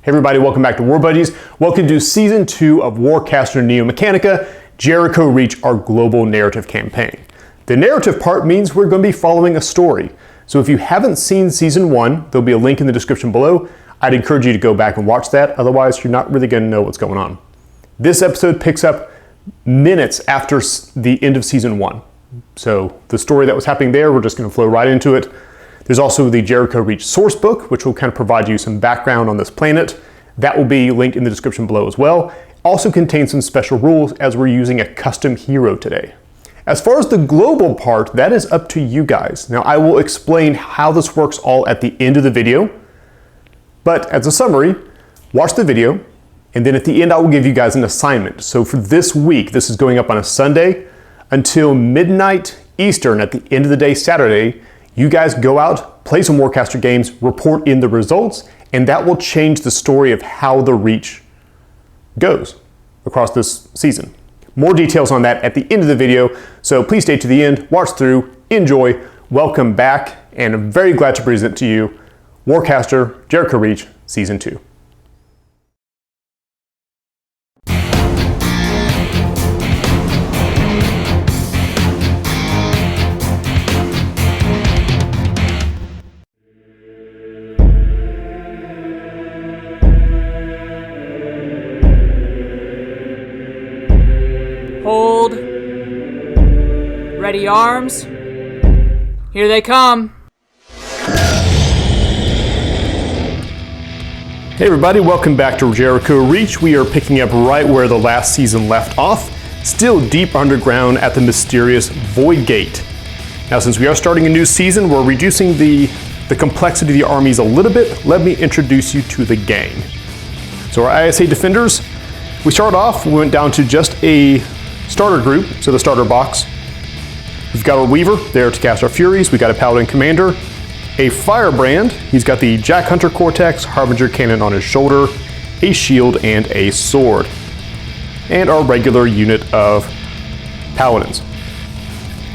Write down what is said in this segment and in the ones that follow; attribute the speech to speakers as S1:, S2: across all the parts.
S1: Hey everybody, welcome back to War Buddies. Welcome to Season 2 of Warcaster neo-mechanika, Jericho Reach, our global narrative campaign. The narrative part means we're going to be following a story. So if you haven't seen Season 1, there'll be a link in the description below. I'd encourage you to go back and watch that, otherwise you're not really going to know what's going on. This episode picks up minutes after the end of Season 1. So the story that was happening there, we're just going to flow right into it. There's also the Jericho Reach sourcebook, which will kind of provide you some background on this planet. That will be linked in the description below as well. Also contains some special rules as we're using a custom hero today. As far as the global part, that is up to you guys. Now I will explain how this works all at the end of the video. But as a summary, watch the video, and then at the end I will give you guys an assignment. So for this week, this is going up on a Sunday, until midnight Eastern at the end of the day Saturday, you guys go out, play some Warcaster games, report in the results, and that will change the story of how the Reach goes across this season. More details on that at the end of the video, so please stay to the end, watch through, enjoy, welcome back, and I'm very glad to present to you Warcaster Jericho Reach Season 2.
S2: Hold. Ready arms. Here they come.
S1: Hey everybody, welcome back to Jericho Reach. We are picking up right where the last season left off, still deep underground at the mysterious Void Gate. Now since we are starting a new season, we're reducing the complexity of the armies a little bit. Let me introduce you to the gang. So our ISA defenders, we started off, we went down to just a starter group, so the starter box. We've got our Weaver there to cast our Furies. We got a Paladin Commander, a Firebrand. He's got the Jack Hunter Cortex, Harbinger Cannon on his shoulder, a shield, and a sword. And our regular unit of Paladins.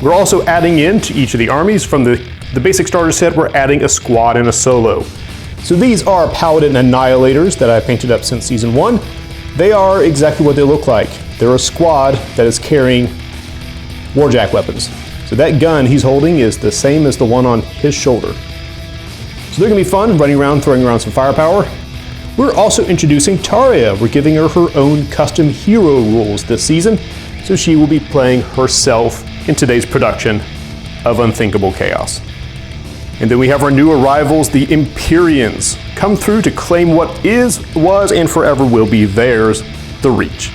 S1: We're also adding in to each of the armies from the basic starter set, we're adding a squad and a solo. So these are Paladin Annihilators that I painted up since Season 1. They are exactly what they look like. They're a squad that is carrying Warjack weapons. So that gun he's holding is the same as the one on his shoulder. So they're gonna be fun, running around, throwing around some firepower. We're also introducing Taria. We're giving her her own custom hero rules this season, so she will be playing herself in today's production of Unthinkable Chaos. And then we have our new arrivals, the Empyreans, come through to claim what is, was, and forever will be theirs, the Reach.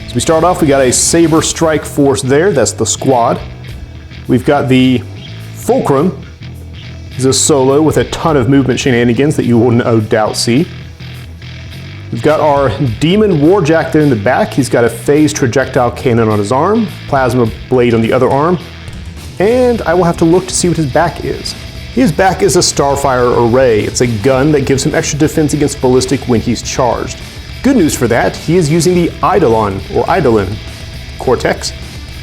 S1: So we start off, we got a Saber Strike Force there, that's the squad. We've got the Fulcrum, he's a solo with a ton of movement shenanigans that you will no doubt see. We've got our Demon Warjack there in the back, he's got a phased projectile cannon on his arm, plasma blade on the other arm, and I will have to look to see what his back is. His back is a Starfire Array. It's a gun that gives him extra defense against ballistic when he's charged. Good news for that, he is using the Eidolon Cortex.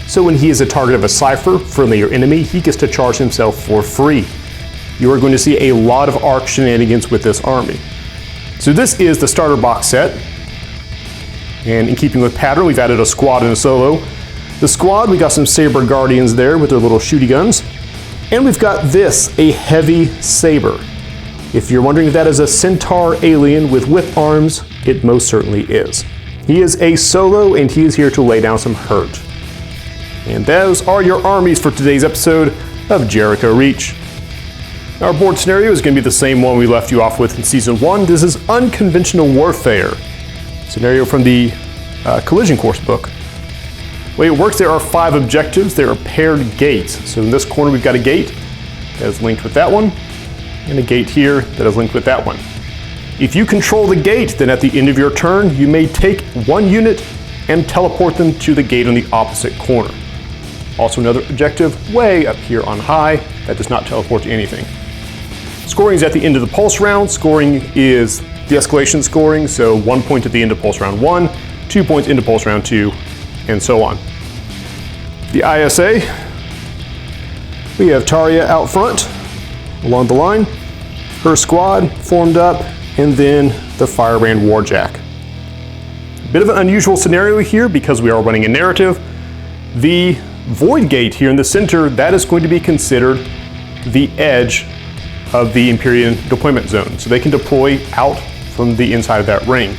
S1: So when he is a target of a Cypher, friendly or enemy, he gets to charge himself for free. You are going to see a lot of arc shenanigans with this army. So this is the starter box set. And in keeping with pattern, we've added a squad and a solo. The squad, we got some Saber Guardians there with their little shooty guns. And we've got this, a heavy saber. If you're wondering if that is a centaur alien with whip arms, it most certainly is. He is a solo and he is here to lay down some hurt. And those are your armies for today's episode of Jericho Reach. Our board scenario is going to be the same one we left you off with in Season 1. This is Unconventional Warfare. Scenario from the Collision Course book. The way it works, there are 5 objectives. There are paired gates. So in this corner, we've got a gate that is linked with that one, and a gate here that is linked with that one. If you control the gate, then at the end of your turn, you may take one unit and teleport them to the gate on the opposite corner. Also another objective way up here on high that does not teleport to anything. Scoring is at the end of the pulse round. Scoring is the escalation scoring, so 1 point at the end of pulse round 1, 2 points into pulse round 2, and so on. The ISA, we have Taria out front along the line. Her squad formed up and then the Firebrand Warjack. Bit of an unusual scenario here because we are running a narrative. The Void Gate here in the center, that is going to be considered the edge of the Empyrean deployment zone. So they can deploy out from the inside of that ring.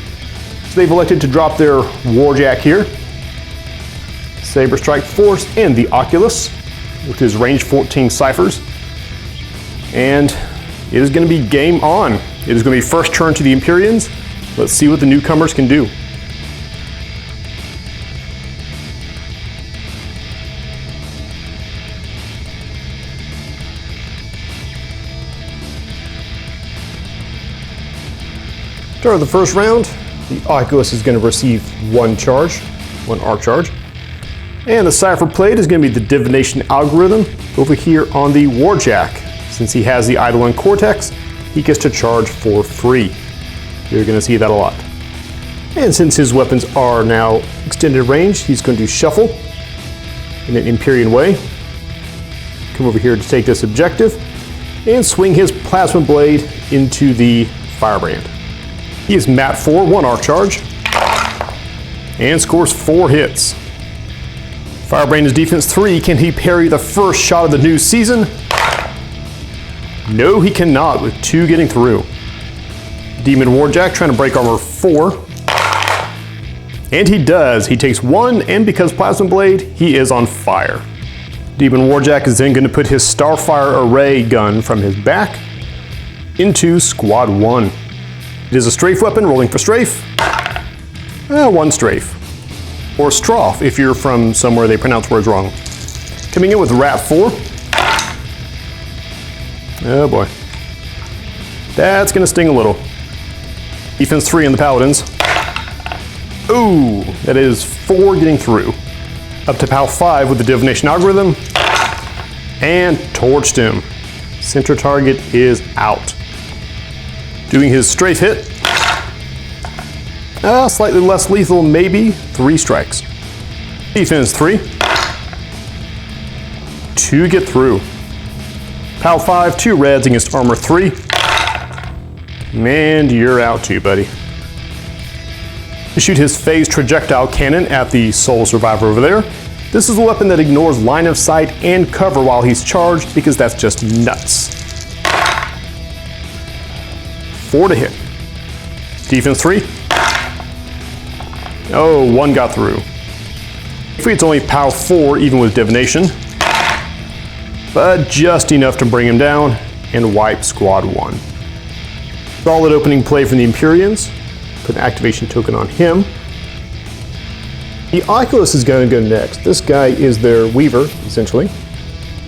S1: So they've elected to drop their Warjack here. Saber Strike Force and the Oculus with his range 14 ciphers. And it is going to be game on. It is going to be first turn to the Empyreans. Let's see what the newcomers can do. Start of the first round, the Oculus is going to receive one charge, one arc charge. And the cipher plate is going to be the divination algorithm over here on the Warjack. Since he has the Eidolon Cortex, he gets to charge for free. You're going to see that a lot. And since his weapons are now extended range, he's going to shuffle in an Empyrean way. Come over here to take this objective and swing his plasma blade into the Firebrand. He is mat 4, 1 arc charge, and scores 4 hits. Firebrand is defense 3. Can he parry the first shot of the new season? No, he cannot, with 2 getting through. Demon Warjack trying to break armor 4. And he does. He takes 1, and because Plasma Blade, he is on fire. Demon Warjack is then going to put his Starfire Array gun from his back into Squad 1. It is a strafe weapon, rolling for strafe. 1 strafe. Or strafe, if you're from somewhere they pronounce words wrong. Coming in with Rat 4. Oh boy. That's going to sting a little. Defense 3 in the Paladins. Ooh, that is 4 getting through. Up to POW 5 with the Divination Algorithm. And torched him. Center target is out. Doing his strafe hit. Slightly less lethal, maybe. 3 strikes. Defense 3. 2 get through. POW 5, 2 reds against armor 3. And you're out too, buddy. Shoot his phase trajectile cannon at the Soul Survivor over there. This is a weapon that ignores line of sight and cover while he's charged because that's just nuts. 4 to hit. Defense 3. Oh, 1 got through. It's only POW 4 even with divination. But just enough to bring him down and wipe Squad 1. Solid opening play from the Empyreans. Put an activation token on him. The Oculus is going to go next. This guy is their Weaver, essentially.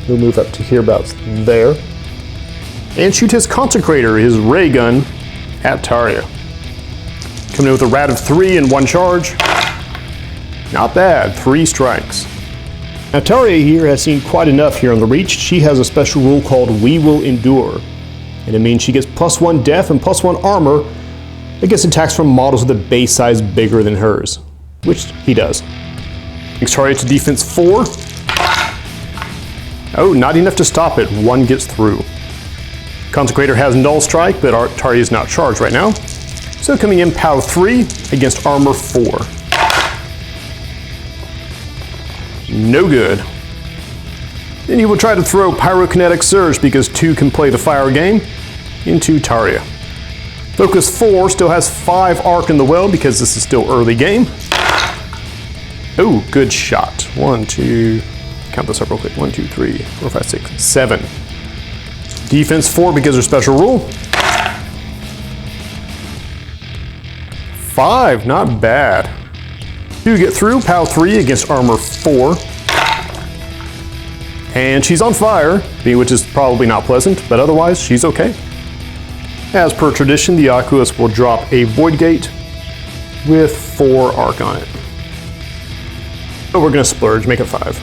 S1: He'll move up to hereabouts there. And shoot his Consecrator, his ray gun, at Taria. Coming in with a rat of 3 and 1 charge. Not bad, 3 strikes. Now Taria here has seen quite enough here on the Reach. She has a special rule called We Will Endure. And it means she gets +1 def and +1 armor against attacks from models with a base size bigger than hers, which he does. Takes Taria to defense 4. Oh, not enough to stop it. 1 gets through. Consecrator has null strike, but Taria is not charged right now. So coming in POW 3 against armor 4. No good. Then he will try to throw Pyrokinetic Surge because 2 can play the fire game into Taria. Focus 4 still has 5 arc in the well because this is still early game. Oh, good shot. 1, 2, count this up real quick. 1, 2, 3, 4, 5, 6, 7. Defense 4 because of special rule. 5, not bad. 2 get through, POW 3 against armor 4. And she's on fire, which is probably not pleasant, but otherwise she's okay. As per tradition, the Oculus will drop a Void Gate with 4 arc on it. So we're gonna splurge, make it 5.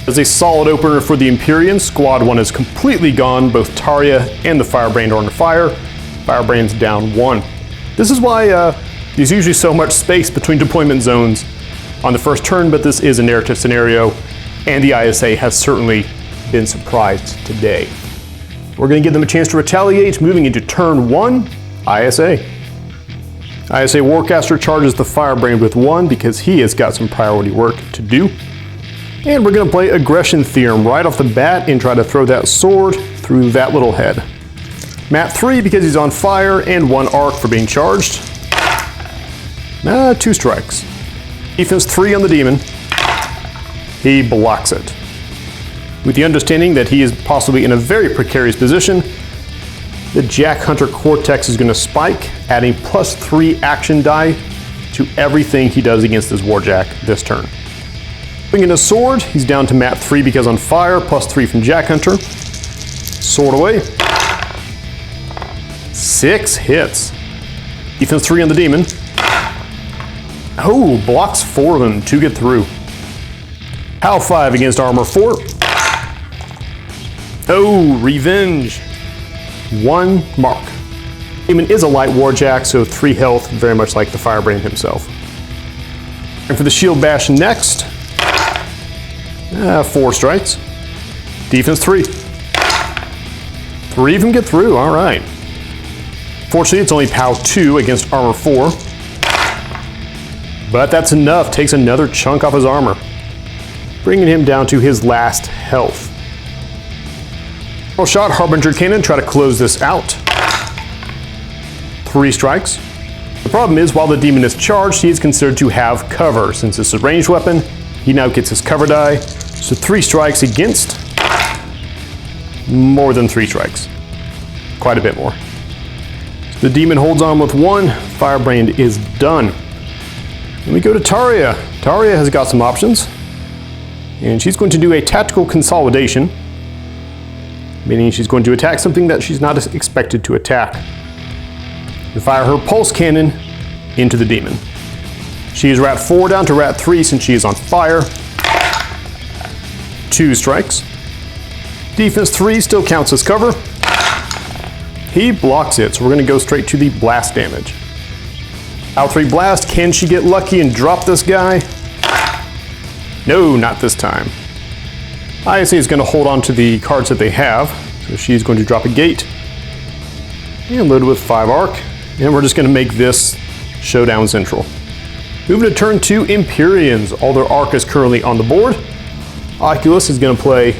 S1: As a solid opener for the Empyreans, Squad 1 is completely gone. Both Taria and the Firebrand are under fire. Firebrand's down 1. This is why there's usually so much space between deployment zones on the first turn, but this is a narrative scenario, and the ISA has certainly been surprised today. We're going to give them a chance to retaliate, moving into turn 1, ISA. ISA Warcaster charges the Firebrand with 1 because he has got some priority work to do. And we're going to play Aggression Theorem right off the bat and try to throw that sword through that little head. Mat 3 because he's on fire, and 1 arc for being charged. 2 strikes. Defense 3 on the demon. He blocks it. With the understanding that he is possibly in a very precarious position, the Jack Hunter Cortex is going to spike, adding +3 action die to everything he does against this Warjack this turn. Bringing a sword, he's down to mat 3 because on fire, +3 from Jack Hunter. Sword away. 6 hits. Defense 3 on the demon. Oh, blocks 4 of them to get through. Hal 5 against armor 4. Oh, revenge. 1 mark. Demon is a light warjack, so 3 health, very much like the Firebrand himself. And for the shield bash next, 4 strikes. Defense 3. 3 of them get through, all right. Fortunately, it's only POW 2 against armor 4. But that's enough, takes another chunk off his armor, bringing him down to his last health. Shot Harbinger Cannon, try to close this out. 3 strikes. The problem is, while the demon is charged, he is considered to have cover. Since it's a ranged weapon, he now gets his cover die. So 3 strikes against more than 3 strikes. Quite a bit more. So the demon holds on with 1. Firebrand is done. Then we go to Taria. Taria has got some options, and she's going to do a tactical consolidation, meaning she's going to attack something that she's not expected to attack. And fire her pulse cannon into the demon. She is rat 4 down to rat 3 since she is on fire. 2 strikes. Defense 3 still counts as cover. He blocks it, so we're going to go straight to the blast damage. Out 3 blast, can she get lucky and drop this guy? No, not this time. ISA is going to hold on to the cards that they have, so she's going to drop a gate and load it with 5 arc, and we're just going to make this showdown central. Moving to turn 2, Empyreans. All their arc is currently on the board. Oculus is going to play,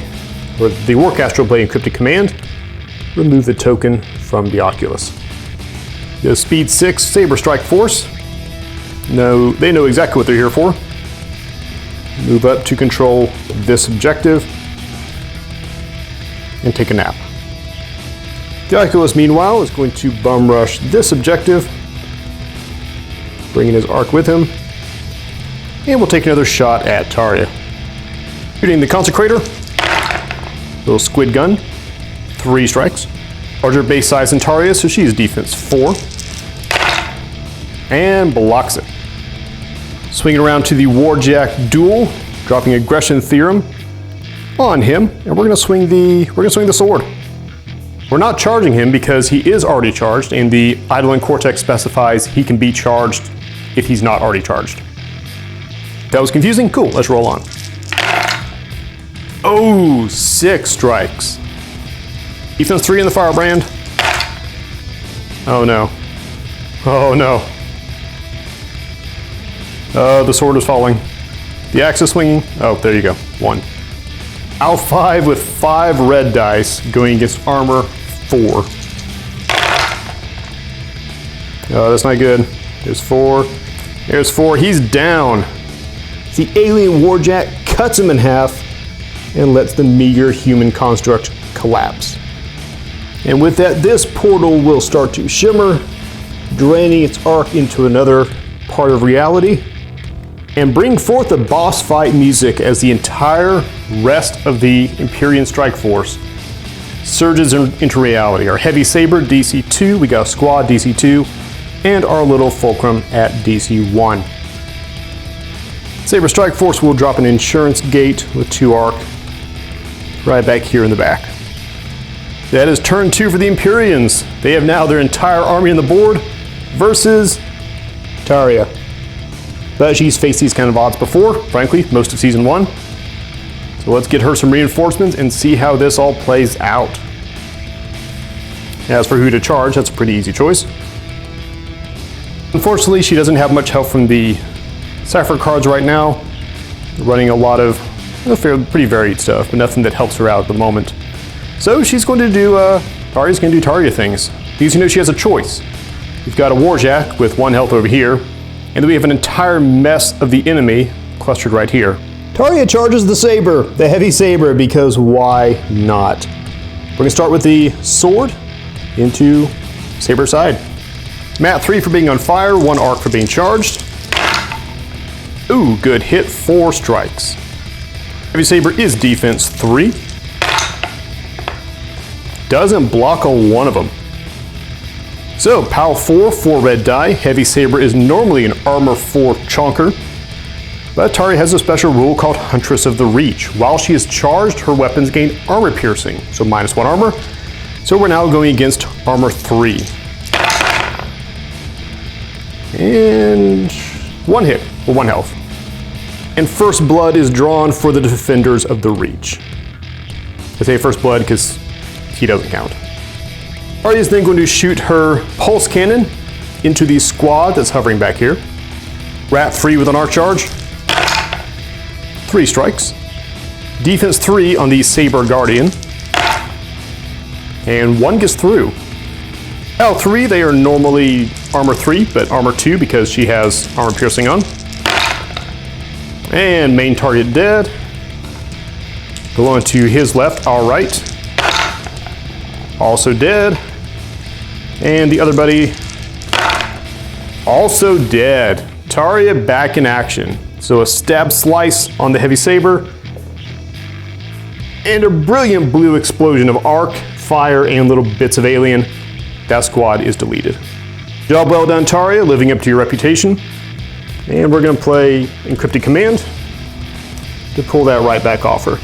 S1: or the Warcaster will play Encrypted Command. Remove the token from the Oculus. The Speed 6 Saber Strike Force. No, they know exactly what they're here for. Move up to control this objective and take a nap. The Oculus, meanwhile, is going to bum rush this objective, bringing his arc with him, and we'll take another shot at Taria. Shooting the Consecrator, little squid gun, 3 strikes. Larger base size than Taria, so she's defense 4, and blocks it. Swinging around to the Warjack duel, dropping Aggression Theorem on him, and we're going to swing the sword. We're not charging him because he is already charged, and the Eidolon Cortex specifies he can be charged if he's not already charged. That was confusing? Cool, let's roll on. Oh, 6 strikes. Defense 3 in the Firebrand. Oh no. Oh no. The sword is falling. The axe is swinging. Oh, there you go. 1. Al 5 with 5 red dice going against armor 4. Oh, that's not good. There's 4. There's 4. He's down. The alien Warjack cuts him in half and lets the meager human construct collapse. And with that, this portal will start to shimmer, draining its arc into another part of reality, and bring forth the boss fight music as the entire rest of the Empyrean Strike Force surges into reality. Our Heavy Saber, DC 2, we got a Squad, DC 2, and our little Fulcrum at DC 1. Saber Strike Force will drop an Insurance Gate with 2 arc right back here in the back. That is turn 2 for the Empyreans. They have now their entire army on the board versus Taria. But she's faced these kind of odds before, frankly, most of Season 1. So let's get her some reinforcements and see how this all plays out. As for who to charge, that's a pretty easy choice. Unfortunately, she doesn't have much help from the Cypher cards right now. Running a lot of pretty varied stuff, but nothing that helps her out at the moment. So she's going to do, Taria's going to do Taria things. Because you know she has a choice. We've got a Warjack with 1 health over here, and then we have an entire mess of the enemy clustered right here. Taria charges the saber, the heavy saber, because why not? We're going to start with the sword into saber side. Mat 3 for being on fire, 1 arc for being charged. Ooh, good hit, 4 strikes. Heavy saber is defense 3. Doesn't block on one of them. So, POW 4 red die. Heavy saber is normally an armor 4 chonker. But Taria has a special rule called Huntress of the Reach. While she is charged, her weapons gain armor piercing, so -1 armor. So we're now going against armor 3. And 1 hit, for 1 health. And first blood is drawn for the defenders of the Reach. I say first blood because he doesn't count. Taria is then going to shoot her pulse cannon into the squad that's hovering back here. Rat free with an arc charge. 3 strikes. Defense 3 on the Saber Guardian. And 1 gets through. L3, they are normally armor 3, but armor 2 because she has armor piercing on. And main target dead. Go on to his left, our right. Also dead. And the other buddy, also dead. Taria back in action. So a stab slice on the heavy saber. And a brilliant blue explosion of arc, fire, and little bits of alien. That squad is deleted. Job well done, Taria, living up to your reputation. And we're going to play Encrypted Command to pull that right back off her.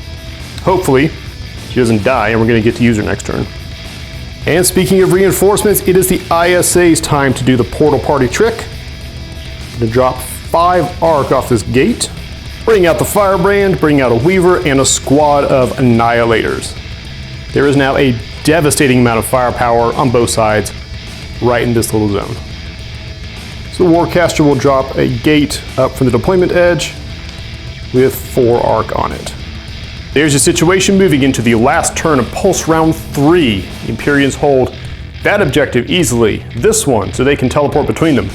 S1: Hopefully, she doesn't die and we're going to get to use her next turn. And speaking of reinforcements, it is the ISA's time to do the portal party trick. I'm going to drop 5 arc off this gate. Bring out the Firebrand, bring out a Weaver, and a squad of Annihilators. There is now a devastating amount of firepower on both sides, right in this little zone. So the Warcaster will drop a gate up from the deployment edge with 4 arc on it. There's your situation moving into the last turn of Pulse Round 3. Empyreans hold that objective easily, this one, so they can teleport between them.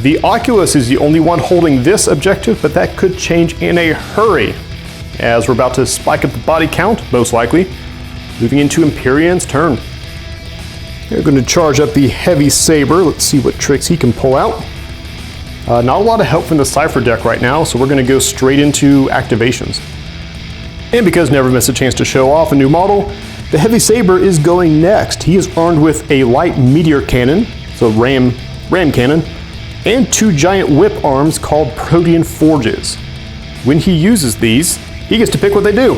S1: The Oculus is the only one holding this objective, but that could change in a hurry, as we're about to spike up the body count, most likely, moving into Empyrean's turn. They're going to charge up the Heavy Saber. Let's see what tricks he can pull out. Not a lot of help from the Cypher deck right now, so we're going to go straight into activations. And because never miss a chance to show off a new model, the Heavy Saber is going next. He is armed with a light meteor cannon, so ram cannon, and 2 giant whip arms called Protean Forges. When he uses these, he gets to pick what they do.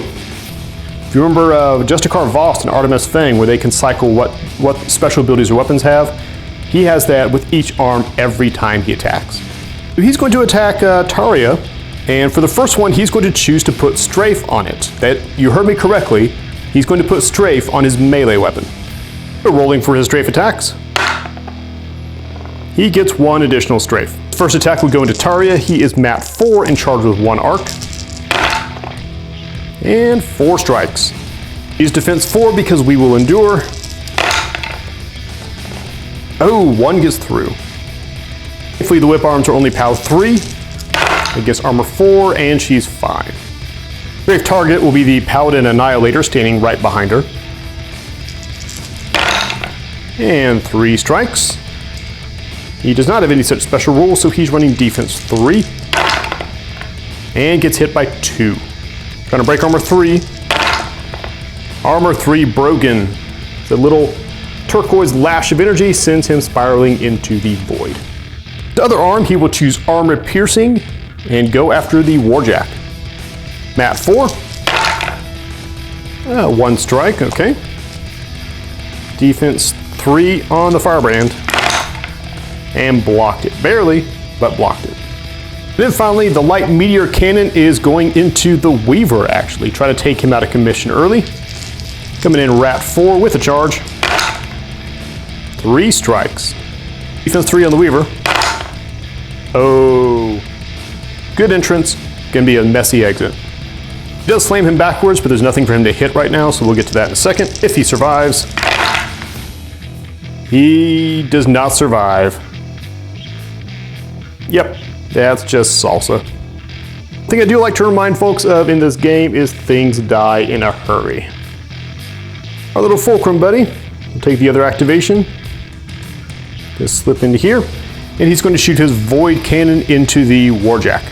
S1: If you remember Justicar Vost and Artemis Fang, where they can cycle what special abilities or weapons have, he has that with each arm every time he attacks. He's going to attack Taria, and for the first one, he's going to choose to put Strafe on it. That, you heard me correctly, he's going to put Strafe on his melee weapon. We're rolling for his Strafe attacks. He gets 1 additional Strafe. First attack will go into Taria. He is Mat 4 and charged with 1 arc. And 4 strikes. He's defense 4 because we will endure. Oh, 1 gets through. Thankfully, the whip arms are only POW 3. It gets armor 4, and she's fine. Brave target will be the Paladin Annihilator standing right behind her. And 3 strikes. He does not have any such special rules, so he's running defense 3. And gets hit by 2. Trying to break armor 3. Armor 3 broken. The little turquoise lash of energy sends him spiraling into the void. The other arm, he will choose armor piercing and go after the Warjack. Mat 4. 1 strike, okay. Defense 3 on the Firebrand. And blocked it. Barely, but blocked it. Then finally, the light meteor cannon is going into the Weaver, actually. Try to take him out of commission early. Coming in Rat 4 with a charge. 3 strikes. Defense 3 on the Weaver. Oh. Good entrance. Gonna be a messy exit. He does slam him backwards, but there's nothing for him to hit right now, so we'll get to that in a second. If he survives. He does not survive. Yep, that's just salsa. The thing I do like to remind folks of in this game is things die in a hurry. Our little fulcrum buddy will take the other activation. Just slip into here, and he's going to shoot his void cannon into the warjack.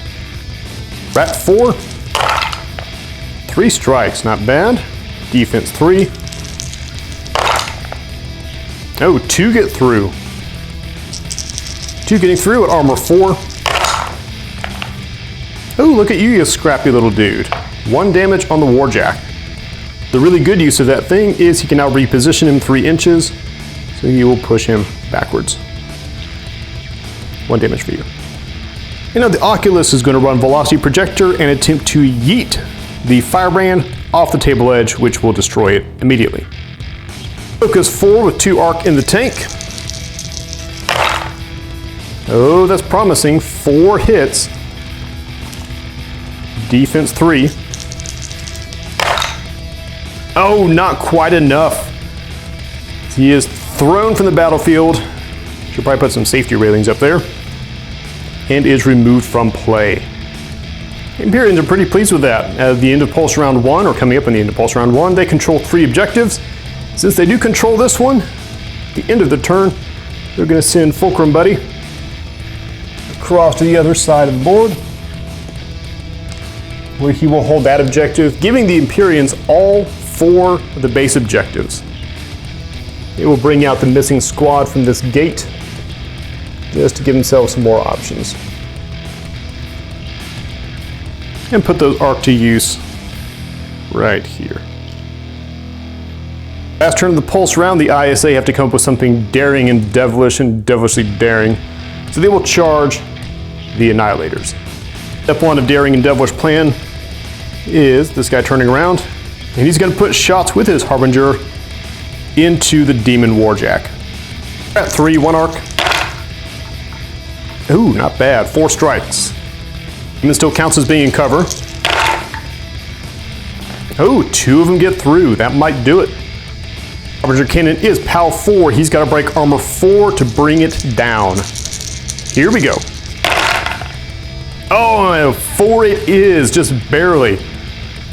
S1: Rat 4. 3 strikes, not bad. Defense 3. Oh, 2 get through. 2 getting through at armor 4. Oh, look at you, you scrappy little dude. 1 damage on the warjack. The really good use of that thing is he can now reposition him 3 inches, so you will push him backwards. 1 damage for you. And now the Oculus is going to run Velocity Projector and attempt to yeet the Firebrand off the table edge, which will destroy it immediately. Focus 4 with 2 arc in the tank. Oh, that's promising. 4 hits. Defense 3. Oh, not quite enough. He is thrown from the battlefield. Should probably put some safety railings up there. And is removed from play. Empyreans are pretty pleased with that. At the end of Pulse Round 1, or coming up on the end of Pulse Round 1, they control 3 objectives. Since they do control this one, at the end of the turn, they're going to send Fulcrum Buddy across to the other side of the board, where he will hold that objective, giving the Empyreans all 4 of the base objectives. It will bring out the missing squad from this gate, just to give themselves some more options. And put those arc to use right here. Last turn of the pulse round, the ISA have to come up with something daring and devilishly daring. So they will charge the Annihilators. Step 1 of daring and devilish plan is this guy turning around, and he's going to put shots with his Harbinger into the Demon Warjack. At 3, 1 arc. Ooh, not bad. 4 strikes. Demon still counts as being in cover. Oh, 2 of them get through. That might do it. Harbinger Cannon is POW 4. He's got to break armor 4 to bring it down. Here we go. Oh, 4 it is, just barely.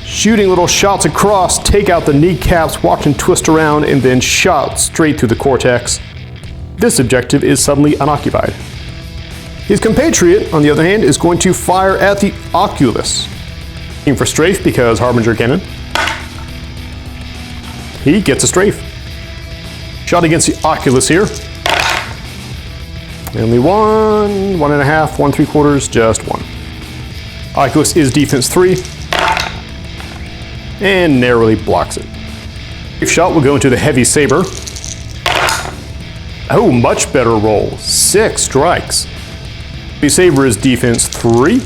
S1: Shooting little shots across, take out the kneecaps, watch him twist around, and then shot straight through the cortex. This objective is suddenly unoccupied. His compatriot, on the other hand, is going to fire at the Oculus. Aim for strafe because Harbinger Cannon. He gets a strafe. Shot against the Oculus here. Only 1, 1.5, 1 3/4, just 1. Oculus is defense 3. And narrowly blocks it. If shot will go into the heavy saber. Oh, much better roll. 6 strikes. Heavy saber is defense 3.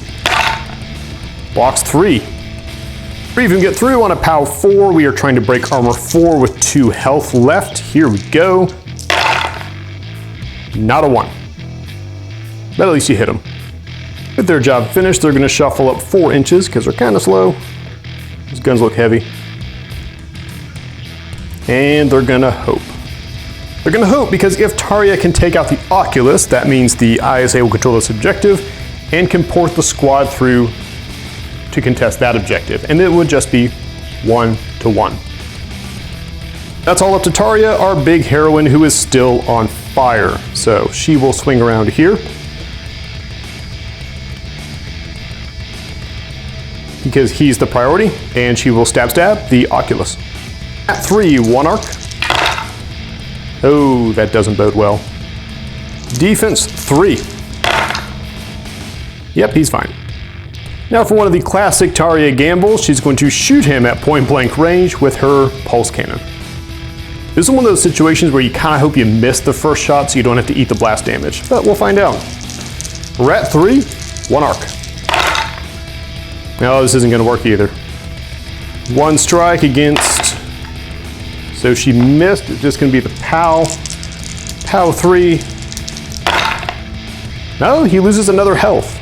S1: Blocks 3. 3 of them get through on a POW 4. We are trying to break armor 4 with 2 health left. Here we go. Not a 1. But at least you hit them. With their job finished, they're going to shuffle up 4 inches because they're kind of slow. These guns look heavy. And they're going to hope. They're going to hope because if Tarja can take out the Oculus, that means the ISA will control this objective and can port the squad through to contest that objective. And it would just be 1-1. That's all up to Tarja, our big heroine who is still on fire. So she will swing around here. Because he's the priority, and she will stab the Oculus. At 3, 1 arc. Oh, that doesn't bode well. Defense 3. Yep, he's fine. Now for one of the classic Tarja gambles, she's going to shoot him at point blank range with her pulse cannon. This is one of those situations where you kind of hope you miss the first shot so you don't have to eat the blast damage, but we'll find out. Rat 3, 1 arc. No, this isn't going to work either. 1 strike against, so she missed. It's just going to be the POW. POW 3. No, he loses another health.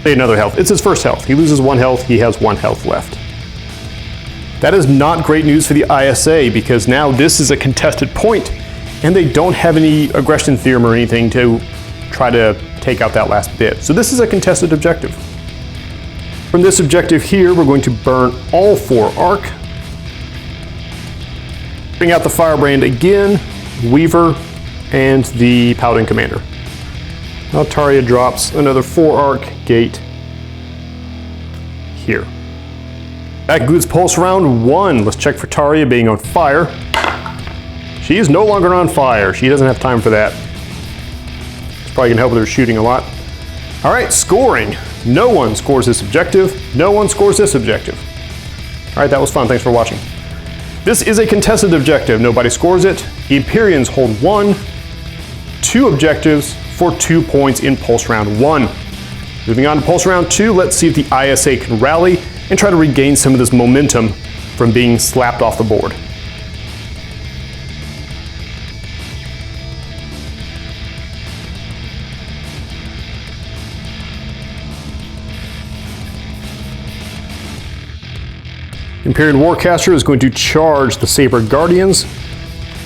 S1: Another health. It's his first health. He loses 1 health. He has 1 health left. That is not great news for the ISA because now this is a contested point and they don't have any aggression theorem or anything to try to take out that last bit. So this is a contested objective. From this objective here, we're going to burn all 4 arc. Bring out the Firebrand again, Weaver, and the Paladin Commander. Now Taria drops another 4 arc gate here. That concludes Pulse Round 1. Let's check for Taria being on fire. She is no longer on fire. She doesn't have time for that. It's probably gonna help with her shooting a lot. All right, scoring. No one scores this objective. No one scores this objective. All right, that was fun. Thanks for watching. This is a contested objective. Nobody scores it. The Empyreans hold 2 objectives for 2 points in Pulse Round 1. Moving on to Pulse Round 2, let's see if the ISA can rally and try to regain some of this momentum from being slapped off the board. Empyrean Warcaster is going to charge the Saber Guardians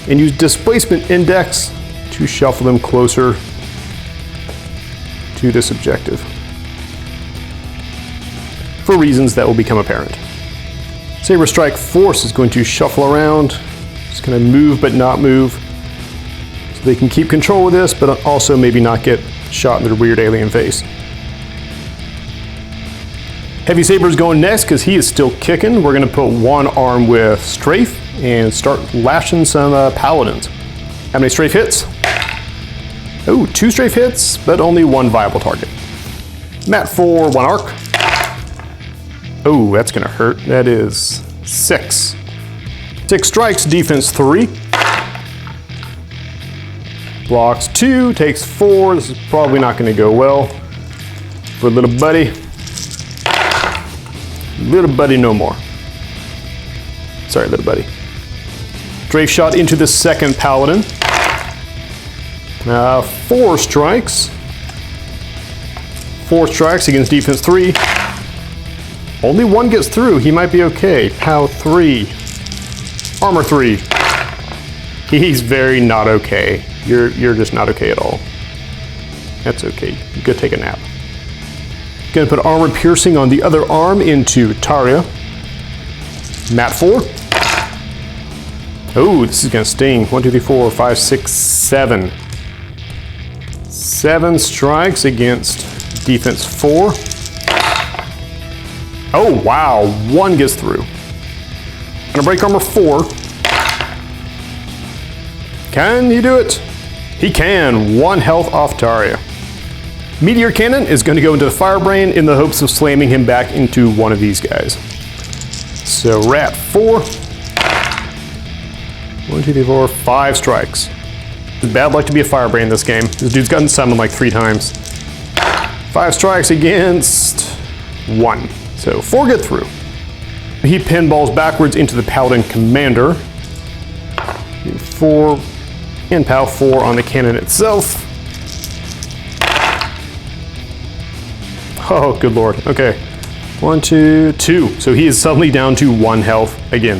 S1: and use Displacement Index to shuffle them closer to this objective for reasons that will become apparent. Saber Strike Force is going to shuffle around, just going to move but not move, so they can keep control of this but also maybe not get shot in their weird alien face. Heavy Saber's going next because he is still kicking. We're going to put 1 arm with Strafe and start lashing some Paladins. How many Strafe hits? Oh, 2 Strafe hits, but only 1 viable target. Mat 4, 1 arc. Oh, that's going to hurt. That is 6. 6 strikes, defense 3. Blocks 2, takes 4. This is probably not going to go well for little buddy. Little buddy no more. Sorry, little buddy. Strafe shot into the second Paladin. 4 strikes. 4 strikes against defense 3. Only 1 gets through. He might be okay. POW 3. Armor 3. He's very not okay. You're just not okay at all. That's okay. You go take a nap. Gonna put armor piercing on the other arm into Taria. Mat 4. Oh, this is gonna sting. 1, 2, 3, 4, 5, 6, 7. 7 strikes against defense 4. Oh, wow. 1 gets through. Gonna break armor 4. Can he do it? He can. 1 health off Taria. Meteor Cannon is going to go into the Firebrand in the hopes of slamming him back into one of these guys. So Rat 4. 1, 2, 3, 4, 5 strikes. It's bad luck to be a Firebrand this game. This dude's gotten summoned like 3 times. 5 strikes against 1. So 4 get through. He pinballs backwards into the Paladin Commander. 4 and POW 4 on the cannon itself. Oh, good lord. Okay. 1, 2, 2. So he is suddenly down to 1 health again.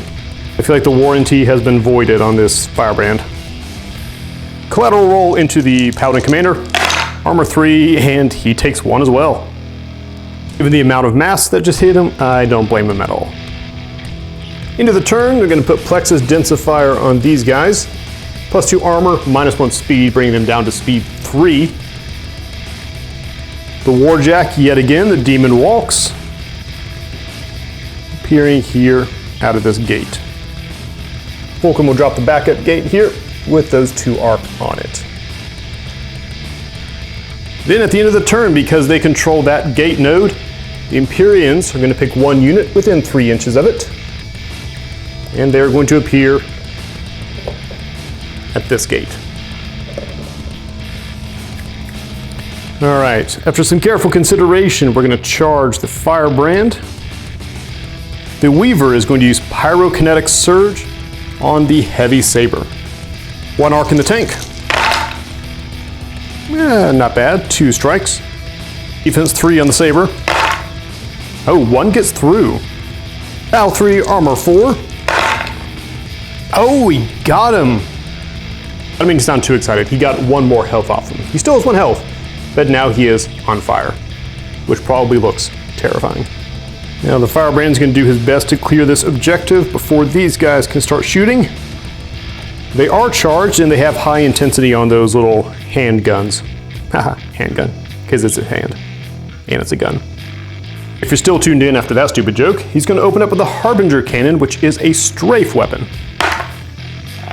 S1: I feel like the warranty has been voided on this Firebrand. Collateral roll into the Paladin Commander. Armor 3, and he takes 1 as well. Given the amount of mass that just hit him, I don't blame him at all. Into the turn, we're going to put Plexus Densifier on these guys. +2 armor, -1 speed, bringing them down to speed 3. The Warjack, yet again, the Demon Walks, appearing here out of this gate. Fulcrum will drop the backup gate here with those 2 arc on it. Then at the end of the turn, because they control that gate node, the Empyreans are going to pick 1 unit within 3 inches of it, and they're going to appear at this gate. All right, after some careful consideration, we're going to charge the Firebrand. The Weaver is going to use Pyrokinetic Surge on the Heavy Saber. 1 arc in the tank. Not bad. 2 strikes. Defense 3 on the saber. Oh, 1 gets through. Val 3, armor 4. Oh, he got him. I don't mean to sound too excited. He got 1 more health off him. He still has 1 health, but now he is on fire, which probably looks terrifying. Now the firebrand's going to do his best to clear this objective before these guys can start shooting. They are charged and they have high intensity on those little handguns. Haha, handgun, because it's a hand and it's a gun. If you're still tuned in after that stupid joke, he's going to open up with the Harbinger Cannon, which is a strafe weapon,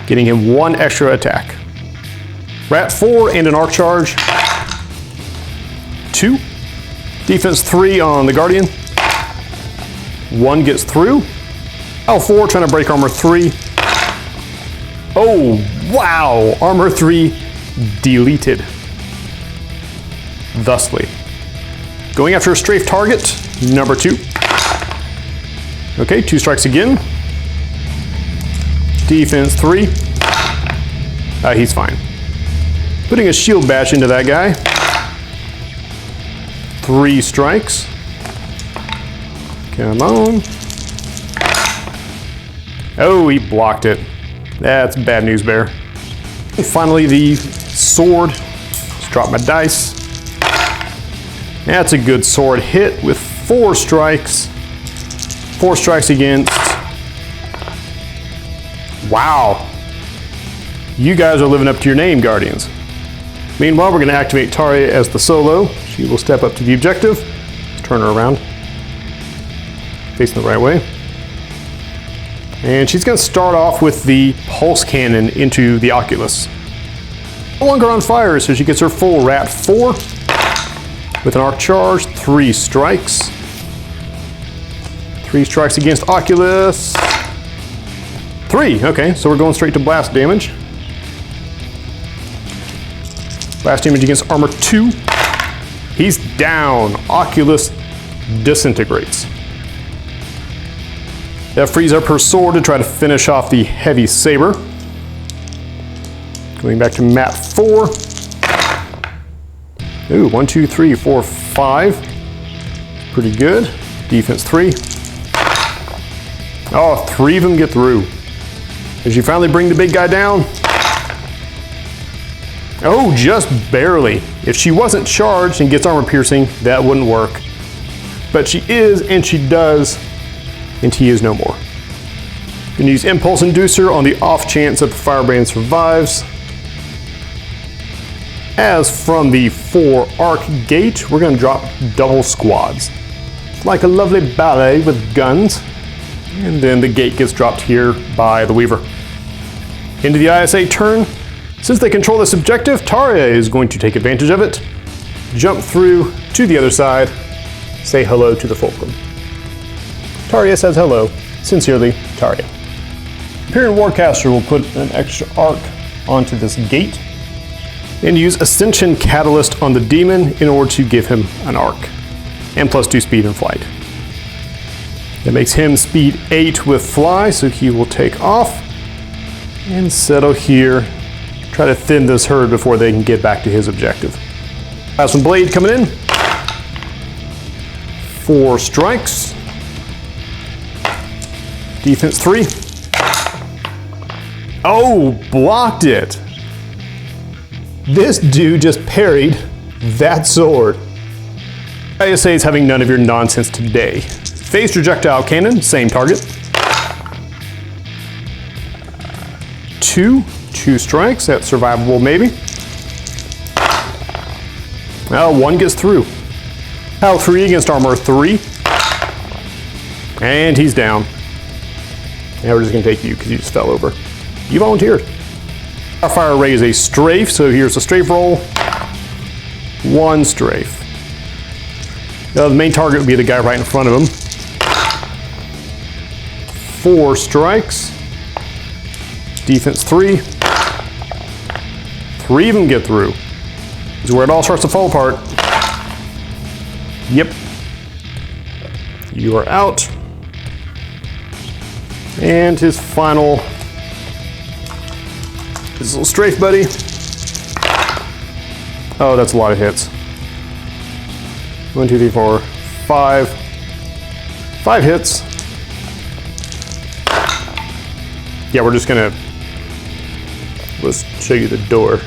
S1: getting him 1 extra attack. Rat 4 and an arc charge. 2. Defense 3 on the Guardian. 1 gets through. L4 trying to break armor 3. Oh, wow! Armor 3 deleted. Thusly. Going after a strafe target, number 2. Okay, 2 strikes again. Defense 3. He's fine. Putting a shield bash into that guy. 3 strikes. Come on. Oh, he blocked it. That's bad news, Bear. And finally, the sword. Just drop my dice. That's a good sword hit with 4 strikes. 4 strikes against. Wow. You guys are living up to your name, Guardians. Meanwhile, we're going to activate Taria as the solo. She will step up to the objective. Let's turn her around. Facing the right way. And she's going to start off with the pulse cannon into the Oculus. No longer on fire, so she gets her full Rat 4. With an arc charge, 3 strikes. 3 strikes against Oculus. 3, okay, so we're going straight to blast damage. Blast damage against armor 2. He's down. Oculus disintegrates. That frees up her sword to try to finish off the heavy saber. Going back to map 4. Ooh, 1, 2, 3, 4, 5. Pretty good. Defense 3. Oh, 3 of them get through. As you finally bring the big guy down. Oh, just barely. If she wasn't charged and gets armor piercing, that wouldn't work. But she is, and she does, and he is no more. Gonna use Impulse Inducer on the off chance that the firebrand survives. As from the 4 arc gate, we're gonna drop double squads. Like a lovely ballet with guns. And then the gate gets dropped here by the Weaver. Into the ISA turn. Since they control this objective, Taria is going to take advantage of it. Jump through to the other side. Say hello to the Fulcrum. Taria says hello. Sincerely, Taria. Imperial Warcaster will put an extra arc onto this gate and use Ascension Catalyst on the demon in order to give him an arc. And +2 speed and flight. That makes him speed 8 with fly, so he will take off and settle here. Try to thin this herd before they can get back to his objective. Some blade coming in. 4 strikes. Defense 3. Oh, blocked it. This dude just parried that sword. ISA is having none of your nonsense today. Phased projectile cannon, same target. 2 strikes, that's survivable maybe. Well, 1 gets through. Hal 3 against armor 3. And he's down. Now we're just gonna take you because you just fell over. You volunteered. Our fire ray is a strafe, so here's a strafe roll. 1 strafe. Now the main target would be the guy right in front of him. 4 strikes. Defense 3. 3 of them get through. This is where it all starts to fall apart. Yep. You are out. And his final, his little strafe buddy. Oh, that's a lot of hits. 1, 2, 3, 4, 5. 5 hits. Yeah, we're just gonna... Let's show you the door.